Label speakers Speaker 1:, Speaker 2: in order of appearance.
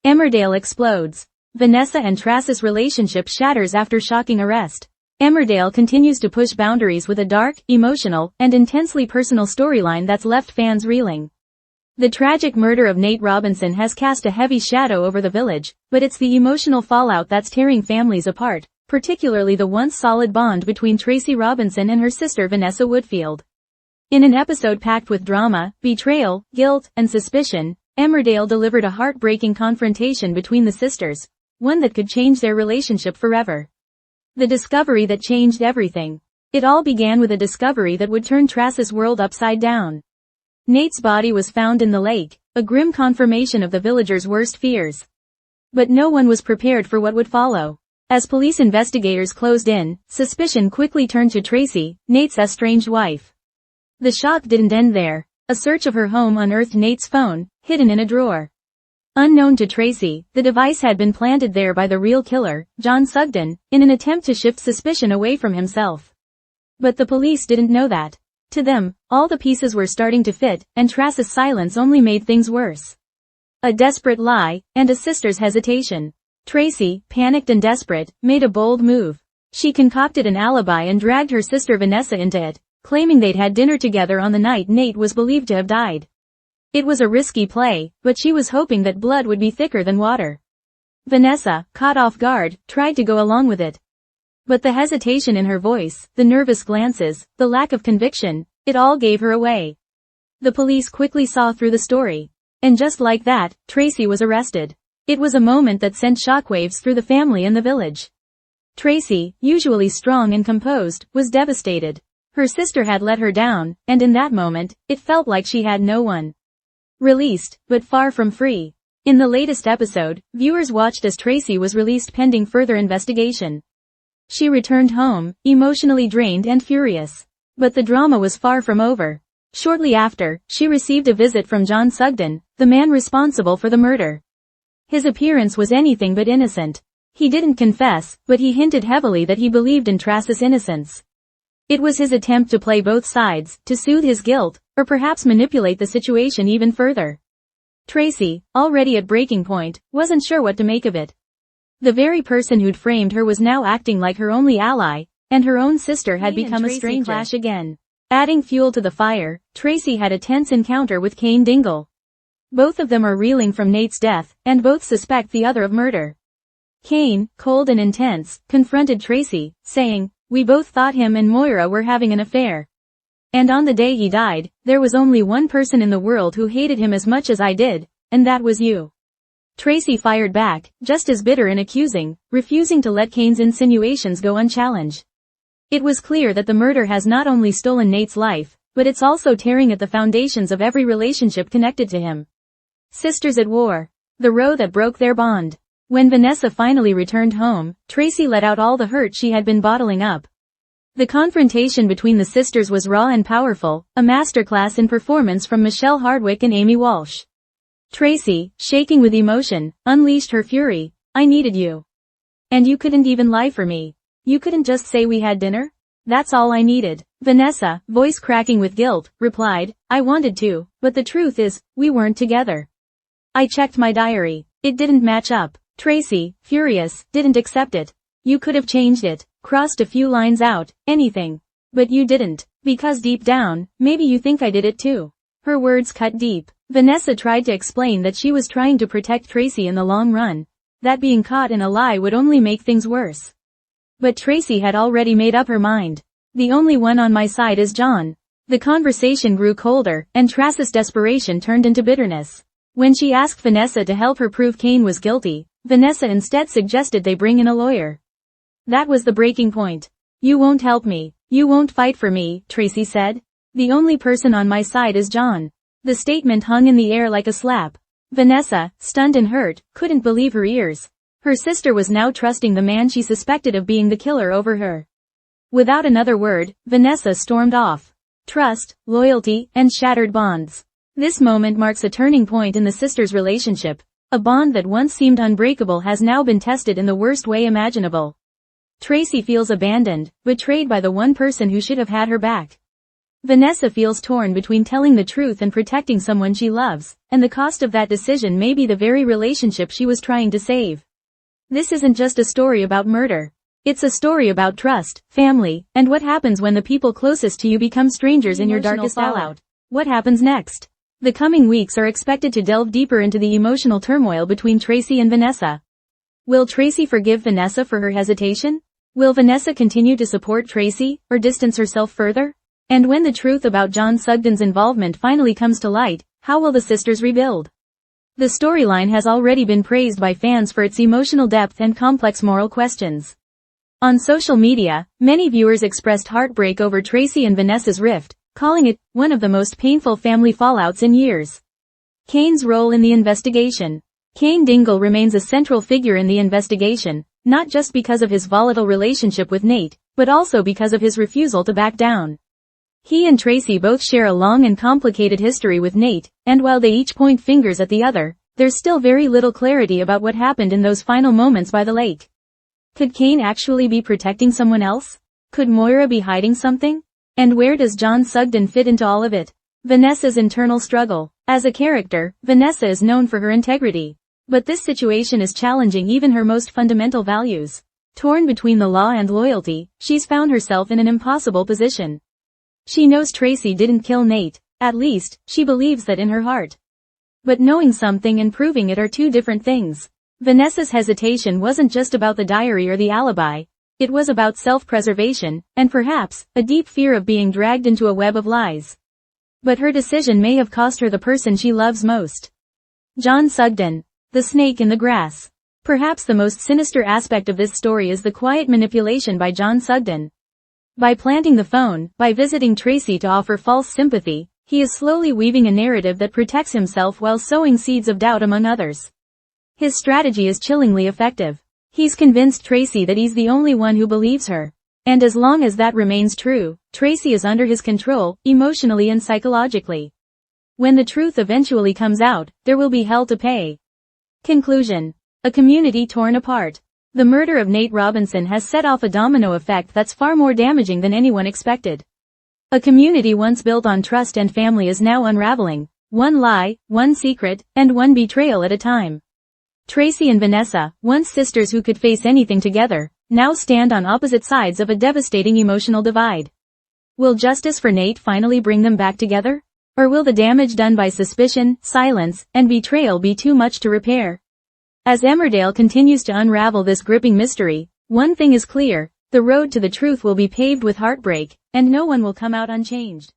Speaker 1: Emmerdale explodes. Vanessa and Tracy's relationship shatters after shocking arrest. Emmerdale continues to push boundaries with a dark, emotional, and intensely personal storyline that's left fans reeling. The tragic murder of Nate Robinson has cast a heavy shadow over the village, but it's the emotional fallout that's tearing families apart, particularly the once solid bond between Tracy Robinson and her sister Vanessa Woodfield. In an episode packed with drama, betrayal, guilt, and suspicion, Emmerdale delivered a heartbreaking confrontation between the sisters, one that could change their relationship forever. The discovery that changed everything. It all began with a discovery that would turn Tracy's world upside down. Nate's body was found in the lake, a grim confirmation of the villagers' worst fears. But no one was prepared for what would follow. As police investigators closed in, suspicion quickly turned to Tracy, Nate's estranged wife. The shock didn't end there. A search of her home unearthed Nate's phone, hidden in a drawer. Unknown to Tracy, the device had been planted there by the real killer, John Sugden, in an attempt to shift suspicion away from himself. But the police didn't know that. To them, all the pieces were starting to fit, and Tracy's silence only made things worse. A desperate lie, and a sister's hesitation. Tracy, panicked and desperate, made a bold move. She concocted an alibi and dragged her sister Vanessa into it, claiming they'd had dinner together on the night Nate was believed to have died. It was a risky play, but she was hoping that blood would be thicker than water. Vanessa, caught off guard, tried to go along with it. But the hesitation in her voice, the nervous glances, the lack of conviction, it all gave her away. The police quickly saw through the story. And just like that, Tracy was arrested. It was a moment that sent shockwaves through the family and the village. Tracy, usually strong and composed, was devastated. Her sister had let her down, and in that moment, it felt like she had no one. Released, but far from free. In the latest episode, viewers watched as Tracy was released pending further investigation. She returned home, emotionally drained and furious. But the drama was far from over. Shortly after, she received a visit from John Sugden, the man responsible for the murder. His appearance was anything but innocent. He didn't confess, but he hinted heavily that he believed in Tracy's innocence. It was his attempt to play both sides, to soothe his guilt, or perhaps manipulate the situation even further. Tracy, already at breaking point, wasn't sure what to make of it. The very person who'd framed her was now acting like her only ally, and her own sister had become a stranger. Clash again. Adding fuel to the fire, Tracy had a tense encounter with Kane Dingle. Both of them are reeling from Nate's death, and both suspect the other of murder. Kane, cold and intense, confronted Tracy, saying, "We both thought him and Moira were having an affair. And on the day he died, there was only one person in the world who hated him as much as I did, and that was you." Tracy fired back, just as bitter and accusing, refusing to let Kane's insinuations go unchallenged. It was clear that the murder has not only stolen Nate's life, but it's also tearing at the foundations of every relationship connected to him. Sisters at war. The row that broke their bond. When Vanessa finally returned home, Tracy let out all the hurt she had been bottling up. The confrontation between the sisters was raw and powerful, a masterclass in performance from Michelle Hardwick and Amy Walsh. Tracy, shaking with emotion, unleashed her fury. "I needed you. And you couldn't even lie for me. You couldn't just say we had dinner? That's all I needed." Vanessa, voice cracking with guilt, replied, "I wanted to, but the truth is, we weren't together. I checked my diary. It didn't match up." Tracy, furious, didn't accept it. "You could have changed it, crossed a few lines out, anything. But you didn't, because deep down, maybe you think I did it too." Her words cut deep. Vanessa tried to explain that she was trying to protect Tracy in the long run, that being caught in a lie would only make things worse. But Tracy had already made up her mind. "The only one on my side is John." The conversation grew colder, and Tracy's desperation turned into bitterness. When she asked Vanessa to help her prove Kane was guilty, Vanessa instead suggested they bring in a lawyer. That was the breaking point. "You won't help me. You won't fight for me," Tracy said. "The only person on my side is John." The statement hung in the air like a slap. Vanessa, stunned and hurt, couldn't believe her ears. Her sister was now trusting the man she suspected of being the killer over her. Without another word, Vanessa stormed off. Trust, loyalty, and shattered bonds. This moment marks a turning point in the sisters' relationship. A bond that once seemed unbreakable has now been tested in the worst way imaginable. Tracy feels abandoned, betrayed by the one person who should have had her back. Vanessa feels torn between telling the truth and protecting someone she loves, and the cost of that decision may be the very relationship she was trying to save. This isn't just a story about murder. It's a story about trust, family, and what happens when the people closest to you become strangers in your darkest hour. What happens next? The coming weeks are expected to delve deeper into the emotional turmoil between Tracy and Vanessa. Will Tracy forgive Vanessa for her hesitation? Will Vanessa continue to support Tracy, or distance herself further? And when the truth about John Sugden's involvement finally comes to light, how will the sisters rebuild? The storyline has already been praised by fans for its emotional depth and complex moral questions. On social media, many viewers expressed heartbreak over Tracy and Vanessa's rift, calling it one of the most painful family fallouts in years. Kane's role in the investigation. Kane Dingle remains a central figure in the investigation, not just because of his volatile relationship with Nate, but also because of his refusal to back down. He and Tracy both share a long and complicated history with Nate, and while they each point fingers at the other, there's still very little clarity about what happened in those final moments by the lake. Could Kane actually be protecting someone else? Could Moira be hiding something? And where does John Sugden fit into all of it? Vanessa's internal struggle. As a character, Vanessa is known for her integrity. But this situation is challenging even her most fundamental values. Torn between the law and loyalty, she's found herself in an impossible position. She knows Tracy didn't kill Nate. At least, she believes that in her heart. But knowing something and proving it are two different things. Vanessa's hesitation wasn't just about the diary or the alibi. It was about self-preservation, and perhaps, a deep fear of being dragged into a web of lies. But her decision may have cost her the person she loves most. John Sugden. The snake in the grass. Perhaps the most sinister aspect of this story is the quiet manipulation by John Sugden. By planting the phone, by visiting Tracy to offer false sympathy, he is slowly weaving a narrative that protects himself while sowing seeds of doubt among others. His strategy is chillingly effective. He's convinced Tracy that he's the only one who believes her. And as long as that remains true, Tracy is under his control, emotionally and psychologically. When the truth eventually comes out, there will be hell to pay. Conclusion. A community torn apart. The murder of Nate Robinson has set off a domino effect that's far more damaging than anyone expected. A community once built on trust and family is now unraveling, one lie, one secret, and one betrayal at a time. Tracy and Vanessa, once sisters who could face anything together, now stand on opposite sides of a devastating emotional divide. Will justice for Nate finally bring them back together? Or will the damage done by suspicion, silence, and betrayal be too much to repair? As Emmerdale continues to unravel this gripping mystery, one thing is clear: the road to the truth will be paved with heartbreak, and no one will come out unchanged.